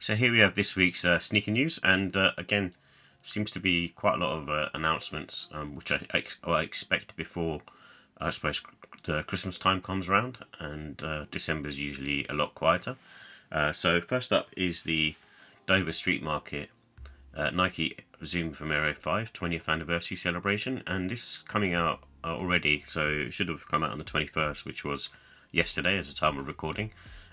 So here we have this week's sneaker news, and again, seems to be quite a lot of announcements, which I expect before, I suppose, the Christmas time comes around, and December is usually a lot quieter. So first up is the Dover Street Market Nike Zoom Vero 5 20th anniversary celebration, and this is coming out already, so it should have come out on the 21st, which was yesterday as a time of recording.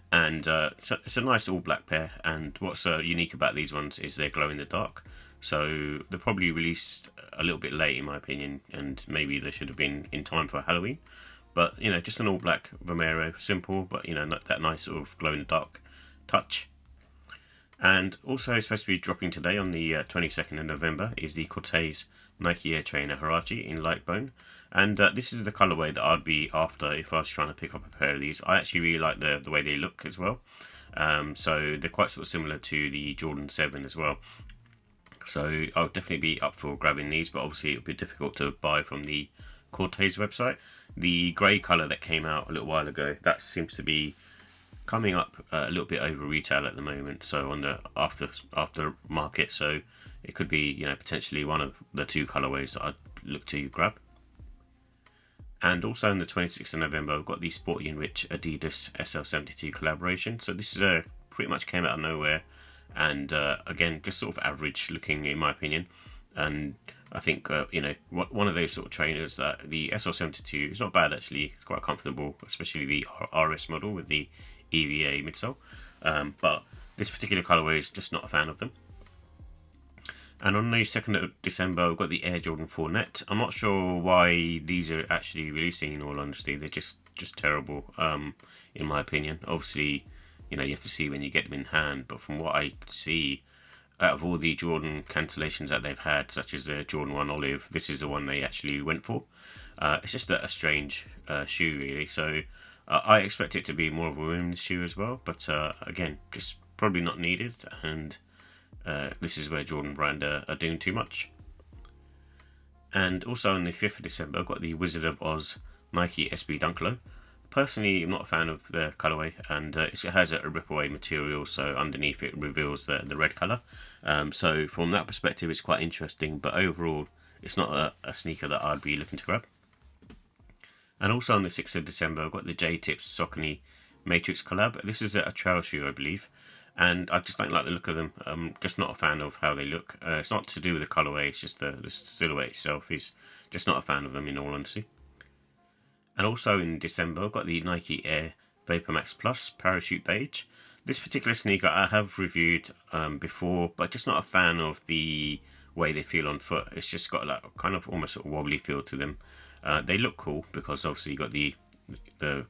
And it's a nice all black pair, and what's unique about these ones is they're glow in the dark, so they're probably released a little bit late in my opinion, and maybe they should have been in time for Halloween. But just an all black Vomero, simple, but that nice sort of glow in the dark touch. And also supposed to be dropping today on the 22nd of November is the Corteiz Nike Air Trainer Huarache in light bone. And this is the colourway that I'd be after if I was trying to pick up a pair of these. I actually really like the way they look as well. So they're quite sort of similar to the Jordan 7 as well. So I'll definitely be up for grabbing these, but obviously it'll be difficult to buy from the Corteiz website. The grey colour that came out a little while ago, that seems to be coming up a little bit over retail at the moment, so on the after market, so it could be potentially one of the two colorways that I'd look to grab. And also on the 26th of November I've got the Sportinrich Adidas SL72 collaboration. So this is pretty much came out of nowhere, and again just sort of average looking in my opinion. And I think one of those sort of trainers that the SL72 is not bad actually. It's quite comfortable, especially the RS model with the EVA midsole, but this particular colorway is just not a fan of them. And on the 2nd of December, we've got the Air Jordan 4 Net. I'm not sure why these are actually releasing, in all honesty. They're just terrible, in my opinion. Obviously, you have to see when you get them in hand, but from what I see, out of all the Jordan cancellations that they've had, such as the Jordan 1 Olive, this is the one they actually went for. It's just a strange shoe, really. So I expect it to be more of a women's shoe as well, but again, just probably not needed, and this is where Jordan brand are doing too much. And also on the 5th of December, I've got the Wizard of Oz Nike SB Dunk Low. Personally, I'm not a fan of the colourway, and it has a rip-away material, so underneath it reveals the red colour. So from that perspective, it's quite interesting, but overall, it's not a sneaker that I'd be looking to grab. And also on the 6th of December, I've got the JTip Saucony Matrix collab. This is a trail shoe, I believe, and I just don't like the look of them. I'm just not a fan of how they look. It's not to do with the colourway, it's just the silhouette itself is just not a fan of them, in all honesty. And also in December, I've got the Nike Air Vapor Max Plus Parachute Beige. This particular sneaker I have reviewed before, but just not a fan of the way they feel on foot. It's just got like kind of almost sort of wobbly feel to them. They look cool because obviously you got the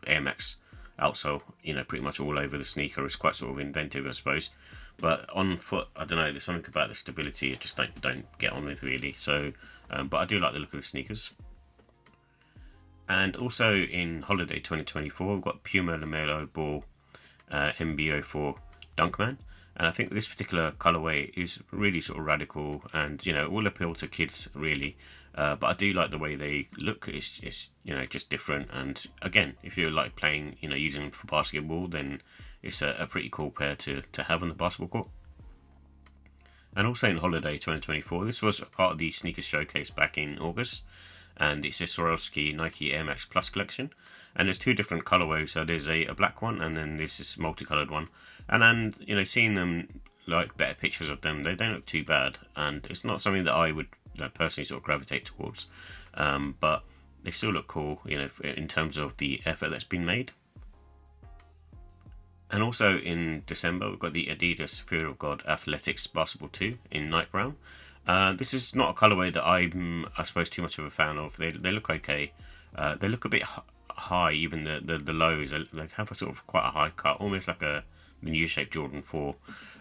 Air Max outsole, pretty much all over the sneaker. It's quite sort of inventive, I suppose. But on foot, I don't know. There's something about the stability I just don't get on with really. So, but I do like the look of the sneakers. And also in holiday 2024, we've got Puma Lamelo Ball MB04 Dunkman. And I think this particular colorway is really sort of radical and, will appeal to kids really. But I do like the way they look. It's just different. And again, if you're like playing, using them for basketball, then it's a pretty cool pair to have on the basketball court. And also in holiday 2024, this was part of the sneakers showcase back in August. And it's a Swarovski Nike Air Max Plus collection. And there's two different colorways. So there's a black one, and then there's this multicolored one. And seeing them, like better pictures of them, they don't look too bad. And it's not something that I would personally sort of gravitate towards. But they still look cool, in terms of the effort that's been made. And also in December, we've got the Adidas Fear of God Athletics Basketball 2 in night brown. This is not a colourway that I'm, I suppose, too much of a fan of. They look okay. They look a bit high, even the lows. They have a sort of quite a high cut, almost like the new shape Jordan 4.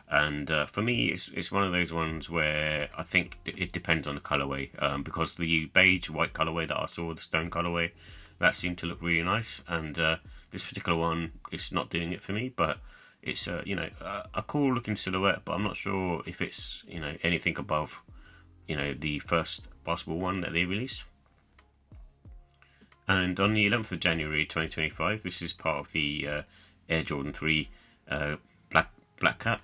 And for me, it's one of those ones where I think it depends on the colourway. Because the beige white colourway that I saw, the stone colourway, that seemed to look really nice. And this particular one is not doing it for me, but it's a cool looking silhouette. But I'm not sure if it's anything above the first basketball one that they released. And on the 11th of January 2025, this is part of the Air Jordan 3 Black Cat.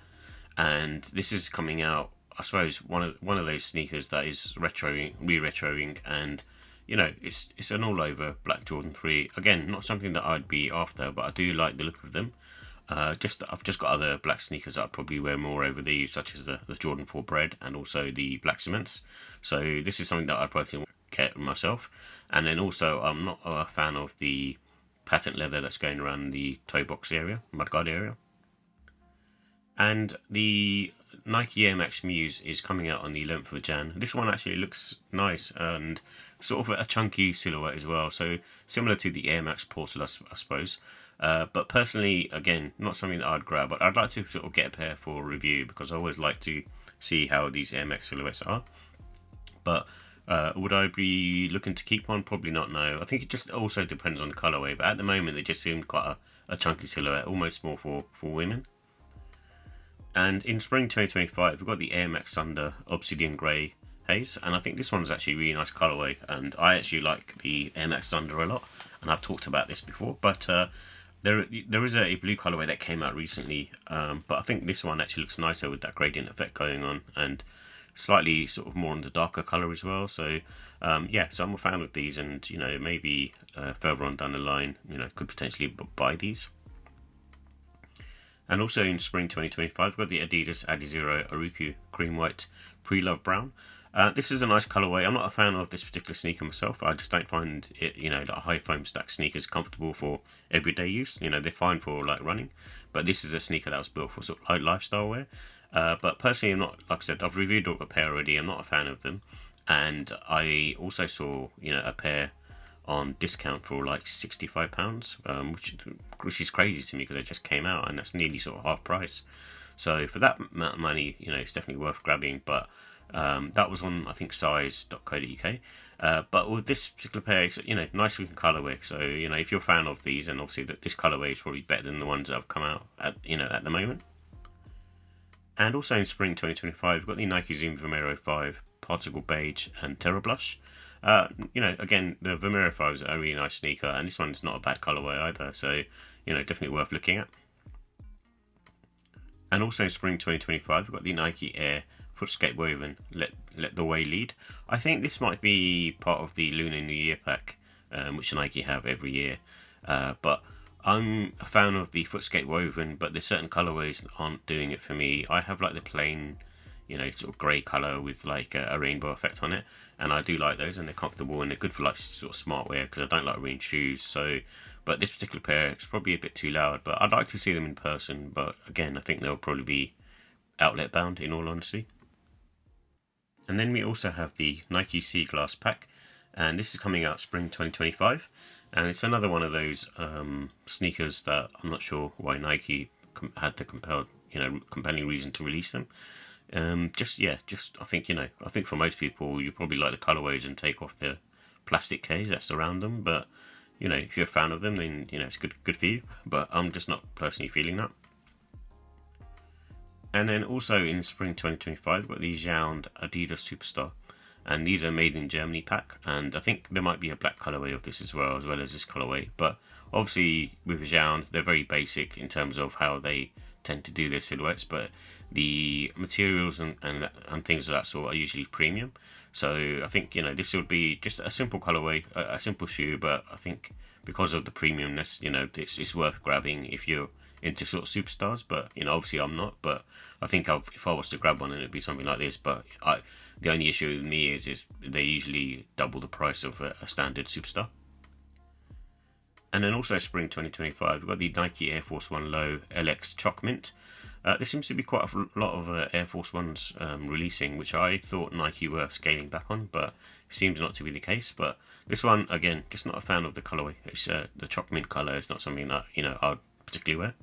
and this is coming out, I suppose, one of those sneakers that is re-retroing, and it's an all over black Jordan 3. Again, not something that I'd be after, but I do like the look of them. I've just got other black sneakers that I'd probably wear more over these, such as the Jordan 4 Bread and also the black cements. So this is something that I'd probably get myself. And then also, I'm not a fan of the patent leather that's going around the toe box area, mudguard area. And the Nike Air Max Muse is coming out on the 11th of Jan. This one actually looks nice and sort of a chunky silhouette as well. So similar to the Air Max Portal, I suppose. But personally, again, not something that I'd grab, but I'd like to sort of get a pair for review because I always like to see how these Air Max silhouettes are. But would I be looking to keep one? Probably not, no. I think it just also depends on the colourway, but at the moment they just seem quite a chunky silhouette, almost more for women. And in spring 2025, we've got the Air Max Thunder Obsidian Grey Haze, and I think this one's actually a really nice colourway, and I actually like the Air Max Thunder a lot, and I've talked about this before, but there is a blue colourway that came out recently, but I think this one actually looks nicer with that gradient effect going on, and slightly sort of more on the darker colour as well. So yeah, so I'm a fan of these, and maybe further on down the line, could potentially buy these. And also in spring 2025, we've got the Adidas Adizero Aruku Cream White Pre-Love Brown. This is a nice colourway. I'm not a fan of this particular sneaker myself. I just don't find it, like high foam stack sneakers comfortable for everyday use. They're fine for like running, but this is a sneaker that was built for sort of like lifestyle wear. But personally, I'm not, like I said, I've reviewed a pair already. I'm not a fan of them, and I also saw a pair on discount for like £65, which is crazy to me because they just came out and that's nearly sort of half price. So for that amount of money, it's definitely worth grabbing. But that was on, I think, size.co.uk. But with this particular pair, it's nice looking colourway. So if you're a fan of these, and obviously that this colourway is probably better than the ones that have come out at the moment. And also in spring 2025, we've got the Nike Zoom Vero 5 Particle Beige and Terra Blush. Again, the Vomero 5 is a really nice sneaker, and this one's not a bad colourway either, so, definitely worth looking at. And also in spring 2025, we've got the Nike Air Footscape Woven Let the Way Lead. I think this might be part of the Lunar New Year pack, which Nike have every year, but I'm a fan of the Footscape Woven, but there's certain colourways aren't doing it for me. I have like the plain sort of grey colour with like a rainbow effect on it, and I do like those, and they're comfortable and they're good for like sort of smart wear because I don't like wearing shoes. So, but this particular pair, it's probably a bit too loud, but I'd like to see them in person. But again, I think they'll probably be outlet bound in all honesty. And then we also have the Nike Sea Glass pack, and this is coming out spring 2025, and it's another one of those sneakers that I'm not sure why Nike had the compelling reason to release them. I think for most people, you probably like the colorways and take off the plastic case that's around them. But if you're a fan of them, then it's good for you. But I'm just not personally feeling that. And then also in spring 2025, we've got the Jound Adidas Superstar, and these are made in Germany pack. And I think there might be a black colorway of this as well as this colorway. But obviously with Jound, they're very basic in terms of how they tend to do their silhouettes, but the materials and things of that sort are usually premium. So I think this would be just a simple colorway, a simple shoe, but I think because of the premiumness, it's worth grabbing if you're into sort of superstars. But obviously I'm not, but I think if I was to grab one, then it'd be something like this. But the only issue with me is they usually double the price of a standard superstar. And then also spring 2025, we've got the Nike Air Force One Low LX Chalk Mint. There seems to be quite a lot of Air Force Ones releasing, which I thought Nike were scaling back on, but it seems not to be the case. But this one, again, just not a fan of the colourway. It's the Chalk Mint colour is not something that I'd particularly wear.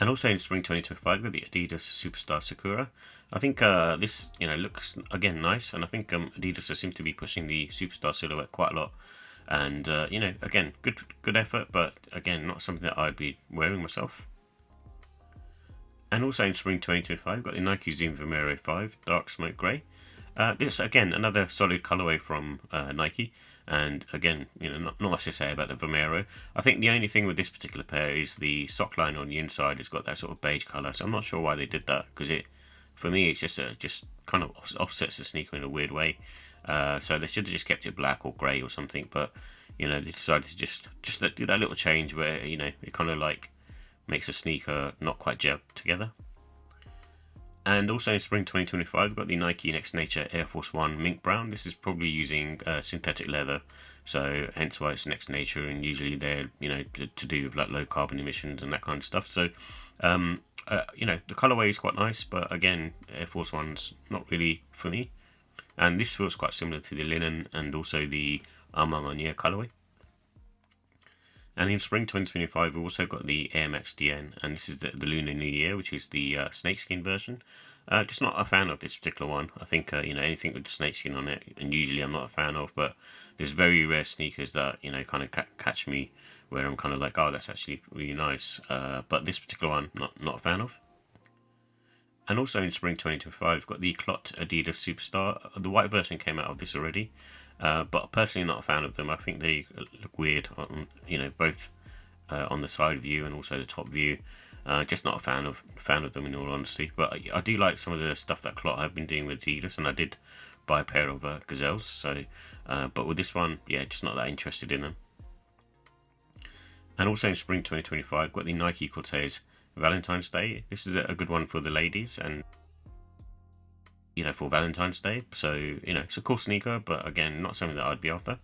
And also in spring 2025, we've got the Adidas Superstar Sakura. I think this looks again nice, and I think Adidas seem to be pushing the Superstar silhouette quite a lot. And again, good effort, but again, not something that I'd be wearing myself. And also in spring 2025, we've got the Nike Zoom Vero 5 Dark Smoke Grey. This again, another solid colorway from Nike. And again, not much to say about the Vomero. I think the only thing with this particular pair is the sock line on the inside has got that sort of beige colour. So I'm not sure why they did that, because for me, it's just kind of offsets the sneaker in a weird way. So they should have just kept it black or grey or something. But they decided to just do that little change where it kind of like makes a sneaker not quite gel together. And also in spring 2025, we've got the Nike Next Nature Air Force 1 Mink Brown. This is probably using synthetic leather, so hence why it's Next Nature, and usually they're, to do with like low carbon emissions and that kind of stuff. So, the colorway is quite nice, but again, Air Force 1's not really for me. And this feels quite similar to the linen and also the Armand Manier colorway. And in spring 2025, we've also got the Air Max Dion, and this is the Lunar New Year, which is the snakeskin version. Just not a fan of this particular one. I think anything with the snakeskin on it, and usually I'm not a fan of, but there's very rare sneakers that kind of catch me where I'm kind of like, oh, that's actually really nice. But this particular one, not a fan of. And also in spring 2025, we've got the Clot Adidas Superstar. The white version came out of this already, but personally not a fan of them. I think they look weird on, both on the side view and also the top view. Just not a fan of them in all honesty. But I do like some of the stuff that Clot have been doing with Adidas, and I did buy a pair of Gazelles. So, but with this one, yeah, just not that interested in them. And also in spring 2025, we've got the Nike Corteiz Valentine's Day. This is a good one for the ladies, and for Valentine's Day. So it's a cool sneaker, but again, not something that I'd be after.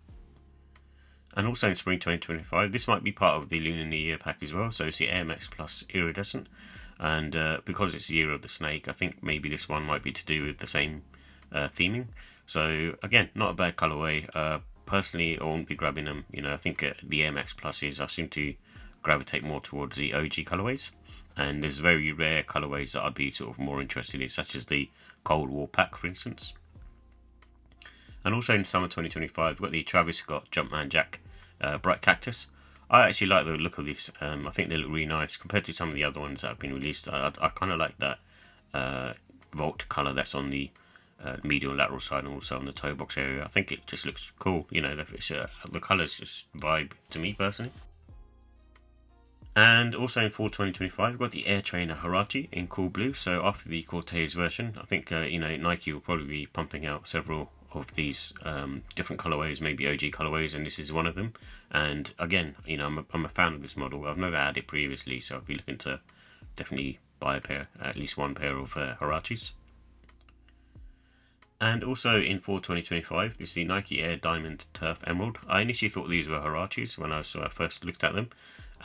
And also in spring 2025, this might be part of the Lunar New Year pack as well. So it's the Air Max Plus Iridescent, and because it's the year of the snake, I think maybe this one might be to do with the same theming. So again, not a bad colorway. Personally, I won't be grabbing them. I think the Air Max Pluses, I seem to gravitate more towards the OG colorways. And there's very rare colorways that I'd be sort of more interested in, such as the Cold War pack, for instance. And also in summer 2025, we've got the Travis Scott Jumpman Jack Bright Cactus. I actually like the look of this. I think they look really nice compared to some of the other ones that have been released. I kind of like that Volt colour that's on the medial and lateral side, and also on the toe box area. I think it just looks cool. The colours just vibe to me personally. And also in fall 2025, we've got the Air Trainer Huarache in cool blue. So after the Corteiz version, I think Nike will probably be pumping out several of these different colorways, maybe OG colorways, and this is one of them. And again, I'm a fan of this model. I've never had it previously, so I'll be looking to definitely buy at least one pair of Huaraches. And also in fall 2025, this is the Nike Air Diamond Turf Emerald. I initially thought these were Huaraches when I first looked at them,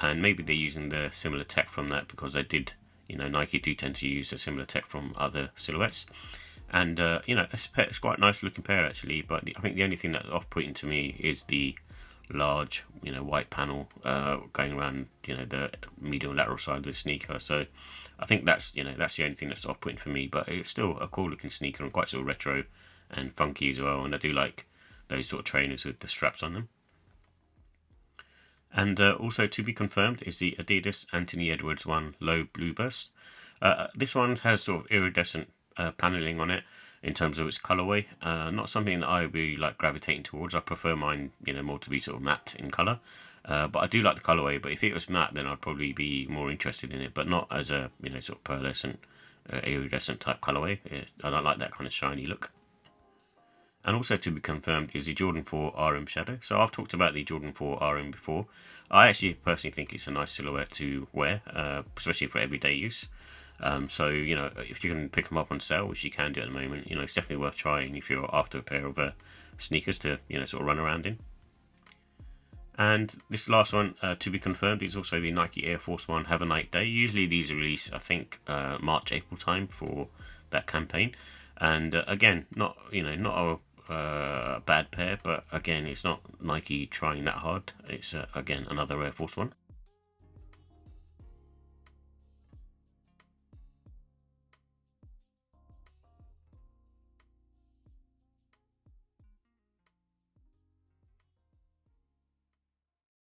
and maybe they're using the similar tech from that, because they did, Nike do tend to use a similar tech from other silhouettes. And it's quite a nice looking pair actually, but I think the only thing that's off-putting to me is the large, white panel going around, the medial and lateral side of the sneaker. So I think that's the only thing that's off-putting for me, but it's still a cool looking sneaker and quite sort of retro and funky as well. And I do like those sort of trainers with the straps on them. And also to be confirmed is the Adidas Anthony Edwards 1 Low Blue Burst. This one has sort of iridescent paneling on it in terms of its colorway. Not something that I would be like gravitating towards. I prefer mine, more to be sort of matte in color. But I do like the colorway. But if it was matte, then I'd probably be more interested in it. But not as a sort of pearlescent, iridescent type colorway. I don't like that kind of shiny look. And also to be confirmed is the Jordan 4 RM Shadow. So I've talked about the Jordan 4 RM before. I actually personally think it's a nice silhouette to wear, especially for everyday use. So, if you can pick them up on sale, which you can do at the moment, it's definitely worth trying if you're after a pair of sneakers to, sort of run around in. And this last one, to be confirmed, is also the Nike Air Force 1 Have a Night Day. Usually these are released, I think, March, April time for that campaign. And again, not a bad pair, but again, it's not Nike trying that hard. It's again another Air Force 1.